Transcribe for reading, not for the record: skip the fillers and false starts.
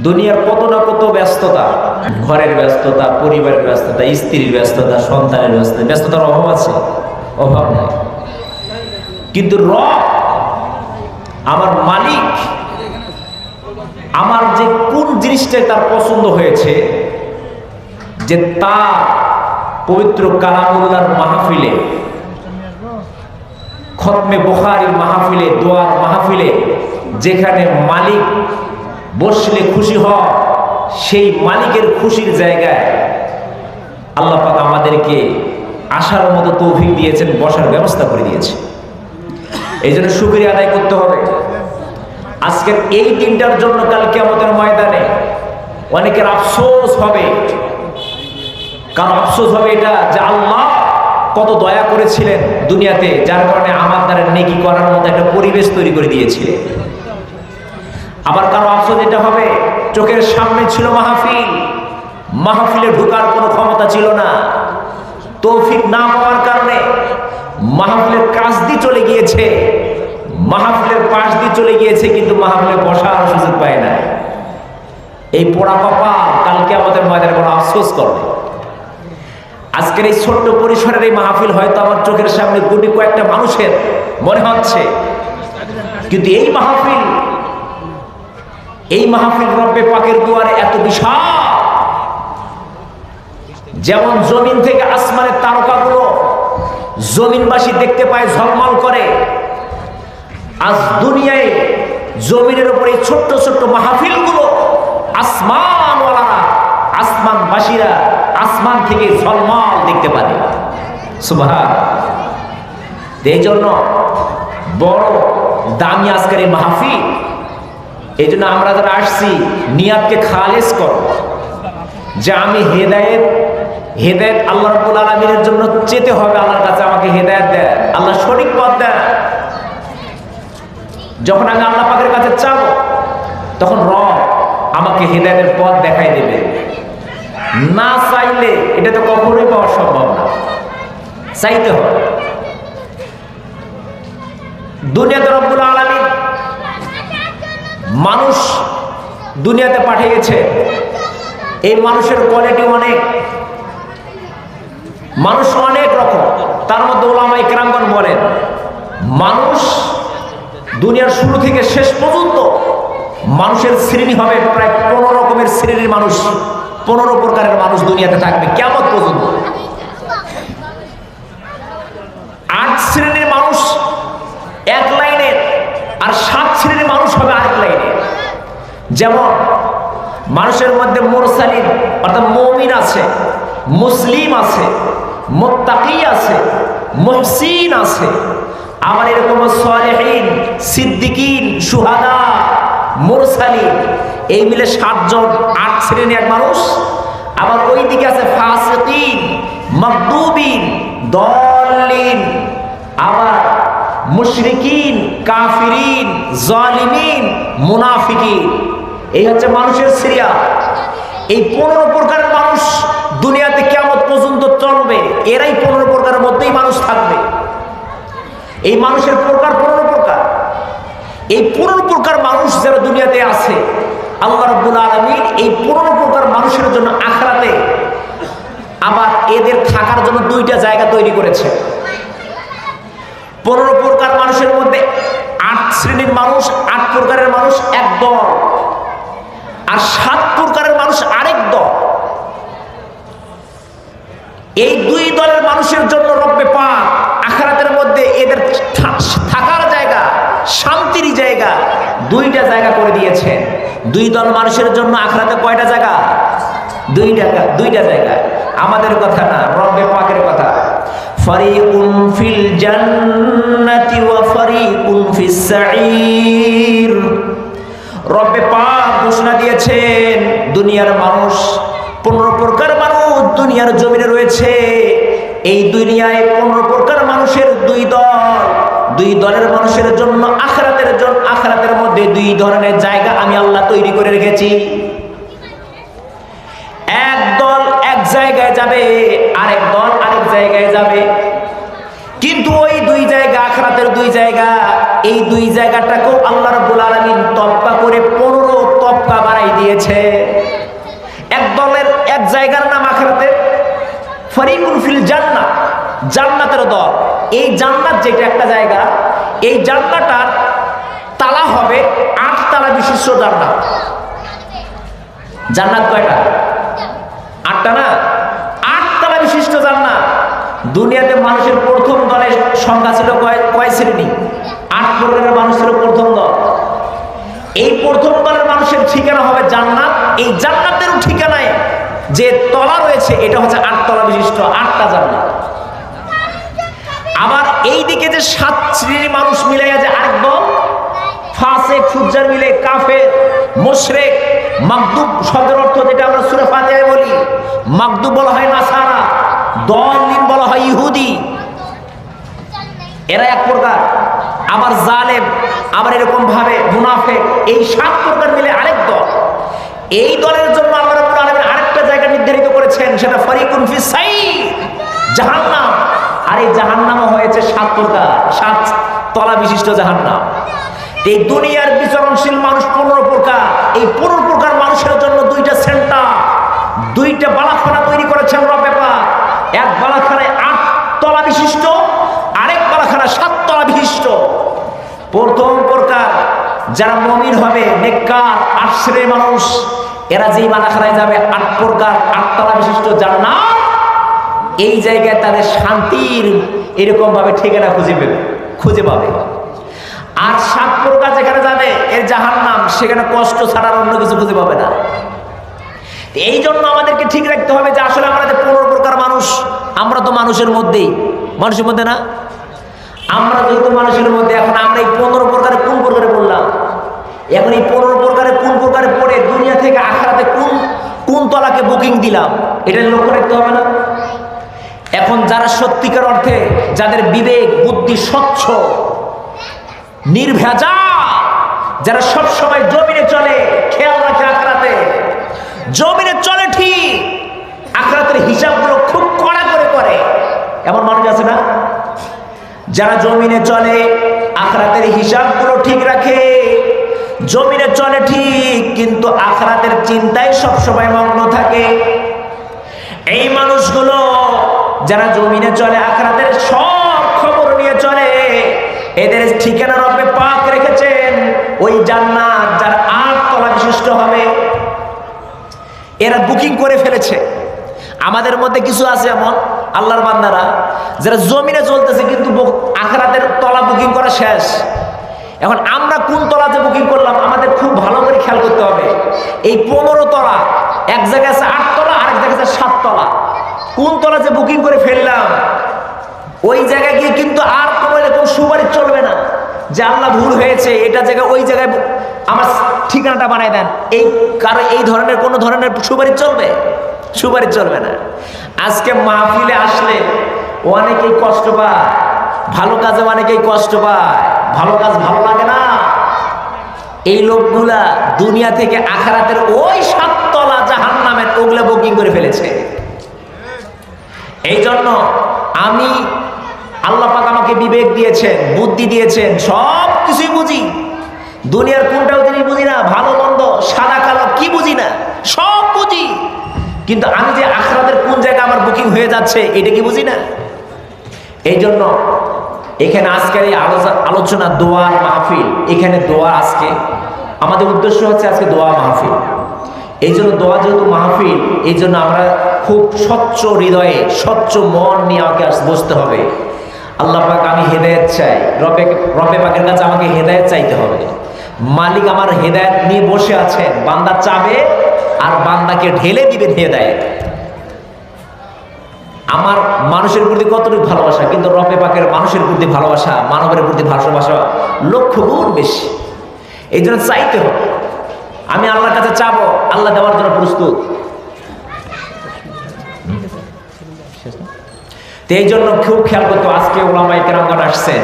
দুনিয়ার কত না কত ব্যস্ততা, ঘরের ব্যস্ততা, পরিবারের ব্যস্ততা, স্ত্রীর ব্যস্ততা, সন্তানের ব্যস্ততা, ব্যস্ততার অভাব আছে? অভাব নাই। কিন্তু রব আমার মালিক, আমার যে কোন জিনিসটা তার পছন্দ হয়েছে, যে তার পবিত্র কালামুল্লাহর মাহফিলে, খতমে বুখারীর মাহফিলে, দোয়ার মাহফিলে যেখানে মালিক বসলে খুশি হয়, সেই মালিকের খুশির জায়গায় আল্লাহ পাক আমাদেরকে আসার মতো তৌফিক দিয়েছেন, বসার ব্যবস্থা করে দিয়েছে। এই জন্য শুকরিয়া আদায় করতে হবে। আজকের এই দিনটার জন্য কাল কিয়ামতের ময়দানে অনেকের আফসোস হবে। কারণ আফসোস হবে এটা যে আল্লাহ কত দয়া করেছিলেন দুনিয়াতে, যার কারণে আমার দ্বারা নেকি করার মতো একটা পরিবেশ তৈরি করে দিয়েছিলেন। আবার কারো আফসোস এটা হবে, চোখের সামনে ছিল মাহফিল, মাহফিলে ঢোকার কোনো ক্ষমতা ছিল না, তৌফিক না পাওয়ার কারণে মাহফিলের কাছ দিয়ে চলে গিয়েছে, মাহফিলের পাশ দিয়ে চলে গিয়েছে, কিন্তু মাহফিলে বসার সুযোগ পায় না। এই পোড়া কপাল কালকে আমাদের ময়দানে বড় আফসোস করবে। আজকের এই ছোট্ট পরিসরের এই মাহফিল হয়তো আমার চোখের সামনে গুটি কয়েকটা মানুষের মনে হচ্ছে, কিন্তু এই মাহফিল রব্বে পাকের দুয়ারে এত বিশাল। যেমন জমিন থেকে আসমানের তারকাগুলো জমিনবাসী দেখতে পায় ঝলমল করে, আজ দুনিয়ায় জমিনের উপরে ছোট্ট ছোট্ট মাহফিলগুলো আসমানওয়ালারা, আসমানবাসীরা আসমান থেকে ঝলমল দেখতে পারে। সুবহান। এই জন্য বড় দামি আজকের এই মাহফিল। এই জন্য আমরা যারা আসছি নিয়াতকে খালেস করো, যে আমি হেদায়েত আল্লাহ রাব্বুল আলামিনের জন্য চেতে হবে, আল্লাহর কাছে আমাকে হেদায়েত দেন, আল্লাহ সঠিক পথ দেন। যখন আমি আল্লাহ পাকের কাছে চাবো, তখন রব আমাকে হেদায়েতের পথ দেখাই দেবে। না চাইলে এটা তো কখনোই পাওয়া সম্ভব না, চাইতে হবে। দুনিয়াতে রব্বুল আলামিন মানুষ দুনিয়াতে পাঠিয়েছে, এই মানুষের কোয়ালিটি অনেক, মানুষ অনেক রকম। তার মধ্যে উলামায়ে কেরামগণ বলেন, মানুষ দুনিয়ার শুরু থেকে শেষ পর্যন্ত মানুষের শ্রেণী হবে প্রায় 15 রকমের শ্রেণীর মানুষ, 15 প্রকারের মানুষ দুনিয়াতে থাকবে কিয়ামত পর্যন্ত। 8 শ্রেণীর মানুষ এক লাইনের, আর 7 শ্রেণীর মানুষ হবে আরেক লাইনে। যেমন মানুষের মধ্যে মুরসালিন অর্থাৎ মুমিন আছে, মুসলিম আছে, মুত্তাকি আছে, মুহসিন আছে, আবার এরকম সালেহিন, সিদ্দিকিন, শুহাদা, মুরসালিন, এই মিলে 7 জন, 8 শ্রেণীর এক মানুষ। আবার ওই দিকে আছে ফাসিকিন, মাগদুবিন, দাল্লিন, আবার মুশরিকিন, কাফিরিন, জালিমিন, মুনাফিকিন। এই হচ্ছে মানুষের সিরিয়াল। এই 15 প্রকারের মানুষ দুনিয়াতে কিয়ামত পর্যন্ত চলবে, এরাই 15 প্রকারের মধ্যেই মানুষ থাকবে। এই মানুষের প্রকার 15 প্রকার। এই 15 প্রকার মানুষ যারা দুনিয়াতে আছে, আল্লাহ রাব্বুল আলামিন এই 15 প্রকার মানুষের জন্য আখিরাতে আবার এদের থাকার জন্য 2টা জায়গা তৈরি করেছে। 15 প্রকার মানুষের মধ্যে 8 শ্রেণীর মানুষ, 8 প্রকারের মানুষ এক দল, আর 7 প্রকারের মানুষ আরেক দল। এই 2 দলের মানুষের জন্য রব্বে পাক আখিরাতের মধ্যে এদের থাকার জায়গা, শান্তির জায়গা, 2টা জায়গা করে দিয়েছেন। 2 দল মানুষের জন্য আখিরাতে কয়টা জায়গা? 2টা জায়গা। আমাদের কথা না, রব্বে পাকের কথা। ফারিকুন ফিল জান্নাতি ওয়া ফারিকুন ফিস সাঈর। রব্বে পাক ঘোষণা দিয়েছেন, দুনিয়ার মানুষ 15 প্রকার মানুষ দুনিয়ার জমিনে রয়েছে। এই দুনিয়ায় 15 প্রকার মানুষের 2 দল, 2 দলের মানুষের জন্য আখিরাতের মধ্যে 2 ধরনের জায়গা আমি আল্লাহ তৈরি করে রেখেছি। এক দল এক জায়গায় যাবে, আরেক দল আরেক জায়গায় যাবে। কিন্তু ওই 2 জায়গা, আখিরাতের 2 জায়গা, এই 2 জায়গাটাকেও আল্লাহ রাব্বুল আলামিন তপ্পা করে 15 মক্কা বানাই দিয়েছে। এক দলের এক জায়গার নাম আখিরাতে ফরিকুন ফিল জান্নাহ, জান্নাতের দল। এই জান্নাত যেটা একটা জায়গা, এই জান্নাতটার তালা হবে 8 তালা বিশিষ্ট জান্নাত। জান্নাত কয়টা? 8টা না? 8 তালা বিশিষ্ট জান্নাত। দুনিয়াতে মানুষের প্রথম দলের সংখ্যা ছিল কয় শ্রেণী? 8 প্রকারের মানুষ ছিল প্রথম দল। এই প্রথম দলের মানুষের ঠিকানা হবে জান্নাত। এই জান্নাতেরও ঠিকানায় যে তলা রয়েছে এটা হচ্ছে 8 তলা বিশিষ্ট 8টা জান্নাত। আবার এই দিকে যে 7 শ্রেণীর মানুষ মিলে যে আরেক দল, ফাসিক ফুজ্জার মিলে কাফের মুশরিক। মাগদুব শব্দের অর্থ যেটা আমরা সূরা ফাতিহায় বলি, মাগদুব বলা হয় নাসারা, দলিন বলা হয় ইহুদি, এরা এক প্রকার। আবার জালেম, আবার এরকম ভাবে মুনাফিক। এই 7 প্রকার মিলে আরেক দল। এই দলের জন্য আল্লাহ রাব্বুল আলামিন আরেকটা জায়গা নির্ধারিত করেছেন, সেটা ফারিকুন ফিস সাইর, জাহান্নাম। আর এই জাহান্নামও হয়েছে 7 প্রকার, 7 তলা বিশিষ্ট জাহান্নাম। এই দুনিয়ার বিচরণশীল মানুষ 15 প্রকার। এই 15 প্রকার মানুষের জন্য 2টা সেন্টার, 2টা বালাখানা তৈরি করেছেন রব্বে পাক। এক বালাখানায় 8 তলা বিশিষ্ট, আরেক বালাখানা 7 তলা বিশিষ্ট। প্রথম প্রকার যারা মুমিন হবে, নেককার 8 শ্রেণীর মানুষ, এরা যেই বালাখানায় যাবে 8 প্রকার 8 তলা বিশিষ্ট জান্নাত, এই জায়গায় তাদের শান্তির এরকম ভাবে ঠিকানা খুঁজে পাবে। আর 7 প্রকার যেখানে যাবে এর জাহান্নাম, সেখানে কষ্ট ছাড়া অন্য কিছু খুঁজে পাবে না। এই জন্য আমাদেরকে ঠিক রাখতে হবে যে আসলে আমরা যে 15 প্রকার মানুষ, আমরা তো মানুষের মধ্যেই, মানুষের মধ্যে না? আমরা যেহেতু মানুষের মধ্যে, এখন আমরা এই 15 প্রকারে কোন প্রকারে পড়লাম? এখন এই 15 প্রকারে কোন প্রকারে পড়ে দুনিয়া থেকে আখিরাতে কোন তলাকে বুকিং দিলাম, এটা লক্ষ্য রাখতে হবে না? এখন যারা সত্যিকার অর্থে, যাদের বিবেক বুদ্ধি স্বচ্ছ নির্ভেজাল, যারা সব সময় জমিনে চলে, খেয়াল রাখে আখিরাতে, জমিনে চলে ঠিক, আখিরাতের হিসাবগুলো খুব কড়া করে, এমন মানুষ আছে না? যারা জমিনে চলে, আখিরাতের হিসাবগুলো ঠিক রাখে, জমিনে চলে ঠিক, কিন্তু আখিরাতের চিন্তায় সব সময় মগ্ন থাকে। এই মানুষগুলো যারা জমিনে চলে, আখিরাতের সব খবর নিয়ে চলে, এদের ঠিকানা রব্বে পাক রেখেছেন ওই জান্নাত, যার 8 তলা বিশিষ্ট হবে। এরা বুকিং করে ফেলেছে। আমাদের মধ্যে কিছু আছে এমন আল্লাহর বান্দারা যারা জমিনে চলতেছে, কিন্তু আখিরাতের তলা বুকিং করা শেষ। এখন আমরা কোন তলাতে বুকিং করলাম আমাদের খুব ভালো করে খেয়াল করতে হবে। এই 15 তলা, এক জায়গায় আছে 8 তলা, আরেক জায়গায় আছে 7 তলা। কোন তলা যে বুকিং করে ফেললাম, ওই জায়গায় গিয়ে কিন্তু আর কোনো এরকম সুপারিশ চলবে না যে আল্লাহ ভুল হয়েছে, এটা জায়গায় ওই জায়গায় আমার ঠিকানাটা বানায় দেন। এই ধরনের কোনো ধরনের সুপারিশ চলবে না। আজকে মাহফিলে আসলে অনেকেই কষ্ট পায়, ভালো কাজে অনেকেই কষ্ট পায়, ভালো কাজ ভালো লাগে না। এই লোকগুলা দুনিয়া থেকে আখিরাতের ওই 7 তলা জাহান্নামের ওগুলা বুকিং করে ফেলেছে। এই জন্য আমি, আল্লাহ পাক আমাকে বিবেক দিয়েছেন, বুদ্ধি দিয়েছেন, সব কিছুই বুঝি। দুনিয়ার কোনটাও জিনিস বুঝি না, ভালো মন্দ সাদা কালো কি বুঝি না, সব বুঝি। কিন্তু আমি যে আখিরাতের কোন জায়গায় আমার বুকিং হয়ে যাচ্ছে এটা কি বুঝি না। এই জন্য এখানে আজকের এই আলোচনা দোয়ার মাহফিল, এখানে দোয়া, আজকে আমাদের উদ্দেশ্য হচ্ছে আজকে দোয়া মাহফিল। এই জন্য দোয়া যেহেতু মাহফিল, এই জন্য আমরা খুব স্বচ্ছ হৃদয়ে স্বচ্ছ মন নিয়ে আমাকে বসতে হবে। আল্লাহ পাক, আমি হেদায়েত চাই, রব্বে পাকের কাছে আমাকে হেদায়েত চাইতে হবে। মালিক আমার হেদায়েত নিয়ে বসে আছেন, বান্দা চাবে আর বান্দাকে ঢেলে দিবেন হেদায়েত। আমার মানুষের প্রতি কতটুকু ভালোবাসা, কিন্তু রব্বে পাকের মানুষের প্রতি ভালোবাসা, মানবের প্রতি ভালোবাসা লক্ষ গুণ বেশি। এই জন্য চাইতে হবে। আমি আল্লাহর কাছে চাবো, আল্লাহ দেওয়ার জন্য প্রস্তুত। তো এই জন্য খুব খেয়াল করতে, আজকে ওলামায়ে কেরামগণ আসছেন,